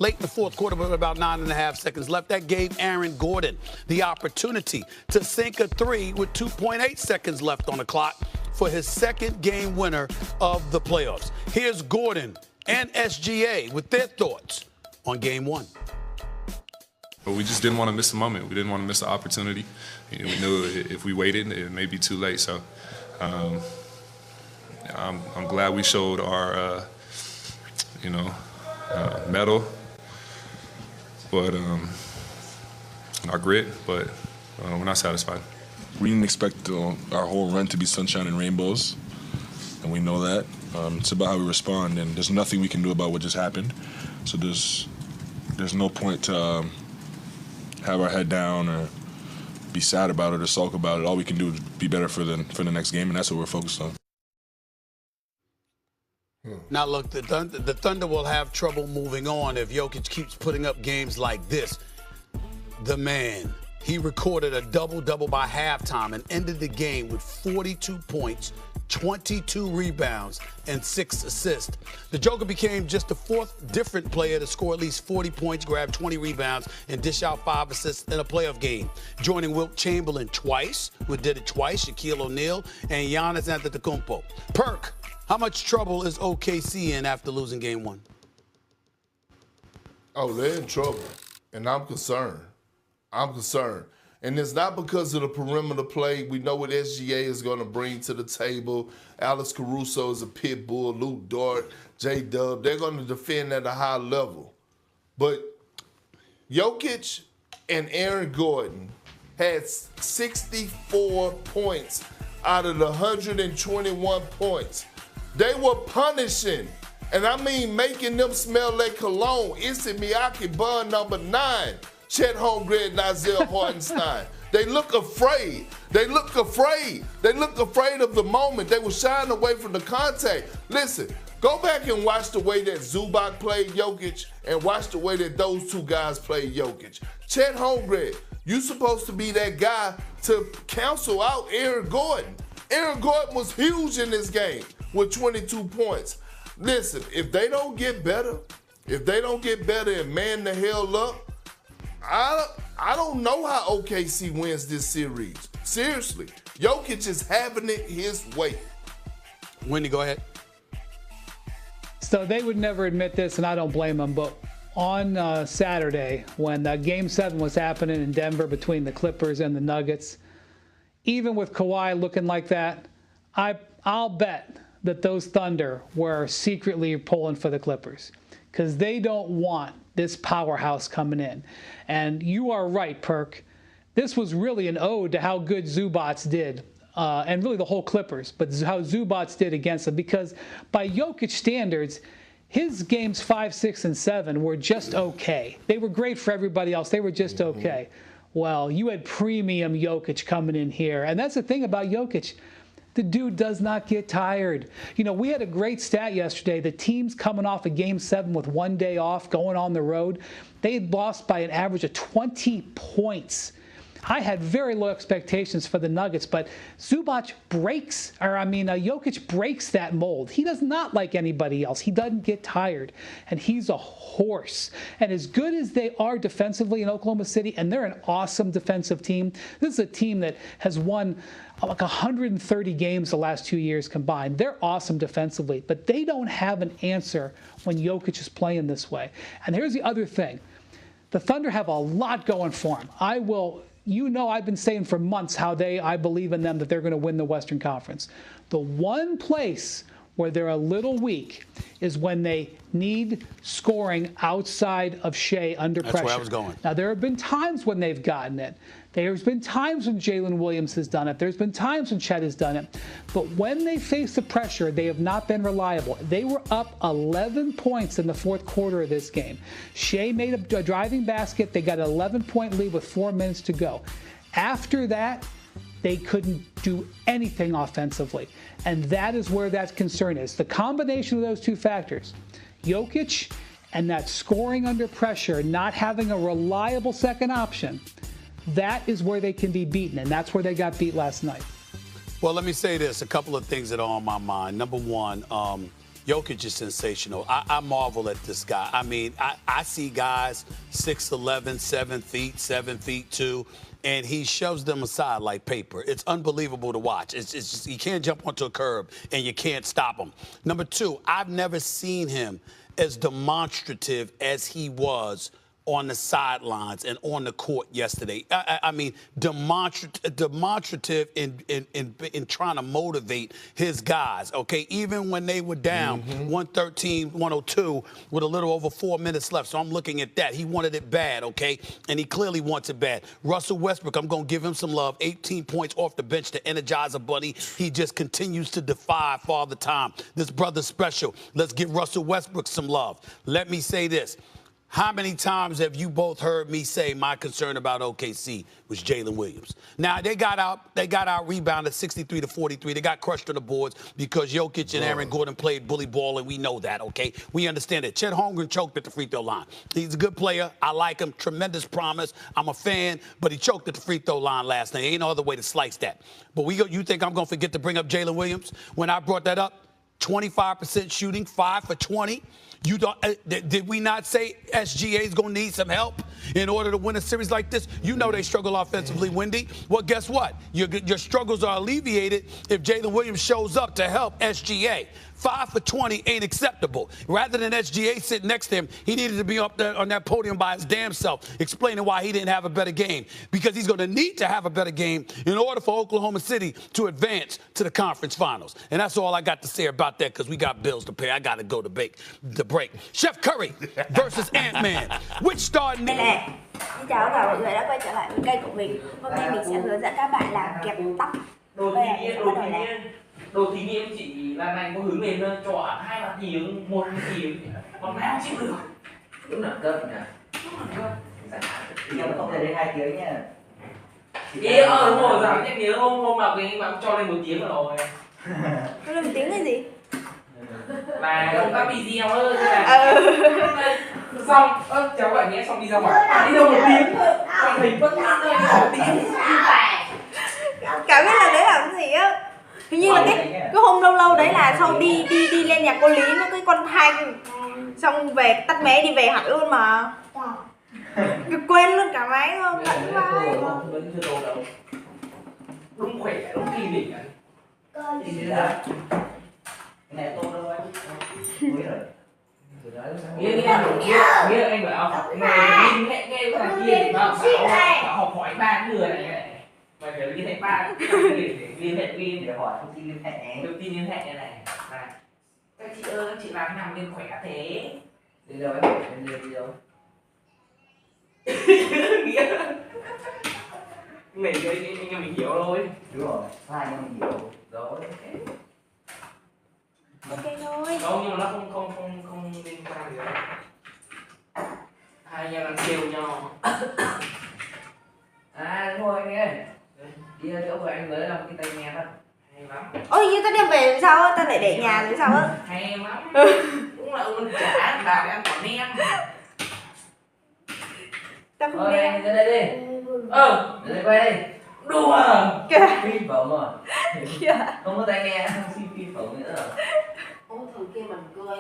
late in the fourth quarter with about 9.5 seconds left. That gave Aaron Gordon the opportunity to sink a three with 2.8 seconds left on the clock for his second game winner of the playoffs. Here's Gordon and SGA with their thoughts on game one. But we just didn't want to miss a moment. We didn't want to miss the opportunity. We knew if we waited, it may be too late. So I'm glad we showed our, mettle, but our grit. But we're not satisfied. We didn't expect our whole run to be sunshine and rainbows, and we know that. It's about how we respond, and there's nothing we can do about what just happened. So there's no point to have our head down or be sad about it or sulk about it. All we can do is be better for the next game, and that's what we're focused on. Now, look, the Thunder will have trouble moving on if Jokic keeps putting up games like this. The man, he recorded a double-double by halftime and ended the game with 42 points, 22 rebounds, and 6 assists. The Joker became just the fourth different player to score at least 40 points, grab 20 rebounds, and dish out 5 assists in a playoff game, joining Wilt Chamberlain twice, who did it twice, Shaquille O'Neal, and Giannis Antetokounmpo. Perk, how much trouble is OKC in after losing game one? Oh, they're in trouble, and I'm concerned. And it's not because of the perimeter play. We know what SGA is going to bring to the table. Alex Caruso is a pit bull. Luke Dort, J-Dub, they're going to defend at a high level. But Jokic and Aaron Gordon had 64 points out of the 121 points. They were punishing, and I mean making them smell like cologne. Issey Miyake Bun number 9. Chet Holmgren and Isaiah Hartenstein. They look afraid. They look afraid of the moment. They were shying away from the contact. Listen, go back and watch the way that Zubac played Jokic and watch the way that those two guys played Jokic. Chet Holmgren, you're supposed to be that guy to counsel out Aaron Gordon. Aaron Gordon was huge in this game with 22 points. Listen, if they don't get better and man the hell up, I don't know how OKC wins this series. Seriously, Jokic is having it his way. Wendy, go ahead. So they would never admit this, and I don't blame them, but on Saturday, when Game 7 was happening in Denver between the Clippers and the Nuggets, even with Kawhi looking like that, I'll bet that those Thunder were secretly pulling for the Clippers because they don't want this powerhouse coming in. And you are right, Perk. This was really an ode to how good Zubac did, and really the whole Clippers, but how Zubac did against them. Because by Jokic standards, his games 5, 6, and 7 were just okay. They were great for everybody else. They were just okay. Well, you had premium Jokic coming in here. And that's the thing about Jokic. The dude does not get tired. You know, we had a great stat yesterday. The teams coming off of Game 7 with 1 day off, going on the road, they had lost by an average of 20 points. I had very low expectations for the Nuggets, but Jokic breaks that mold. He does not like anybody else. He doesn't get tired, and he's a horse. And as good as they are defensively in Oklahoma City, and they're an awesome defensive team, this is a team that has won like 130 games the last 2 years combined. They're awesome defensively, but they don't have an answer when Jokic is playing this way. And here's the other thing. The Thunder have a lot going for them. I've been saying for months how I believe in them, that they're going to win the Western Conference. The one place where they're a little weak is when they need scoring outside of Shea under pressure. That's where I was going. Now, there have been times when they've gotten it. There's been times when Jalen Williams has done it. There's been times when Chet has done it. But when they face the pressure, they have not been reliable. They were up 11 points in the fourth quarter of this game. Shea made a driving basket. They got an 11-point lead with 4 minutes to go. After that, they couldn't do anything offensively. And that is where that concern is. The combination of those two factors, Jokic and that scoring under pressure, not having a reliable second option, that is where they can be beaten, and that's where they got beat last night. Well, let me say this. A couple of things that are on my mind. Number one, Jokic is sensational. I marvel at this guy. I mean, I see guys 6'11", 7 feet, 7 feet 2, and he shoves them aside like paper. It's unbelievable to watch. It's just, you can't jump onto a curb and you can't stop him. Number two, I've never seen him as demonstrative as he was on the sidelines and on the court yesterday. I mean, demonstrative in trying to motivate his guys, okay? Even when they were down 113, 102 with a little over 4 minutes left. So I'm looking at that. He wanted it bad, okay? And he clearly wants it bad. Russell Westbrook, I'm going to give him some love. 18 points off the bench to energize a buddy. He just continues to defy Father Time. This brother's special. Let's give Russell Westbrook some love. Let me say this. How many times have you both heard me say my concern about OKC was Jalen Williams? Now, they got out rebounded 63-43. They got crushed on the boards because Jokic and Aaron Gordon played bully ball, and we know that, okay? We understand it. Chet Holmgren choked at the free throw line. He's a good player. I like him. Tremendous promise. I'm a fan, but he choked at the free throw line last night. Ain't no other way to slice that. But you think I'm going to forget to bring up Jalen Williams? When I brought that up, 25% shooting, 5 for 20. You don't? Did we not say SGA is going to need some help in order to win a series like this? You know they struggle offensively, Wendy. Well, guess what? Your struggles are alleviated if Jalen Williams shows up to help SGA. 5 for 20 ain't acceptable. Rather than SGA sitting next to him, he needed to be up there on that podium by his damn self, explaining why he didn't have a better game. Because he's going to need to have a better game in order for Oklahoma City to advance to the conference finals. And that's all I got to say about that, because we got bills to pay. I got to go to break. Chef Curry versus Ant-Man. Which star? Xin chào tất cả mọi người đã quay trở lại với kênh của mình. Hôm nay mình sẽ hướng dẫn các bạn làm kẹp tóc. Đồ thí nghiệm chị Lan Anh có hướng lên cho 2 bát giếng, 1 giếng, còn nào chịu được. Cũng nặng cân nhỉ. Nhưng mà không thể lên 2 tiếng nha. Đúng rồi, giảm nhẹ nhớ hôm nào cái bạn cho lên 1 tiếng rồi. Nó lên 1 tiếng cái gì? Là công tác video thôi. Xong, cháu gọi nhé, xong đi ra ngoài. Đi đâu 1 tiếng thôi. Còn thầy vẫn ăn thôi, 1 tiếng. Cả biết là đấy là cái gì á. Hình như là cái hôm lâu đấy là sau đi lên nhà cô Lý nó cái con Thanh, xong về tắt máy đi về hẳn luôn mà. Quên luôn cả máy không? Vẫn vai. Vẫn chưa đồ đâu. Đúng khỏe, đúng kỳ đỉnh ấy. Gì thế đó? Cái này tô đâu anh? Mới rồi. Nghe anh bảo học nghe thằng kia thì bảo học hỏi 3 người này. Mà phải liên hệ 3 liên hệ viên để hỏi thông tin liên hệ này. Các chị ơi, các chị làm thế nào nên khỏe thế? Đi đâu ấy? Đi đâu? Nghĩa này anh em mình hiểu thôi. Đúng rồi, hai anh em mình hiểu. Rồi, Ok thôi. Đâu, nhưng mà nó không liên quan gì đâu. Hai anh em đang kêu nhau. Đúng rồi anh ơi. Đi ra chỗ của anh mới làm cái tay nghe đó. Hay lắm. Ôi, như ta đem về sao á? Ta lại để nhà rồi sao á? Hay lắm. Cũng là ơn trả bà để ăn quả nem. Ta không đem. Anh ra đây đi. Để đây quay đi. Đùa. Phi phẩm rồi. Không có tay nghe, không xin phi phẩm nữa rồi. Ôi, thằng kia mình cười.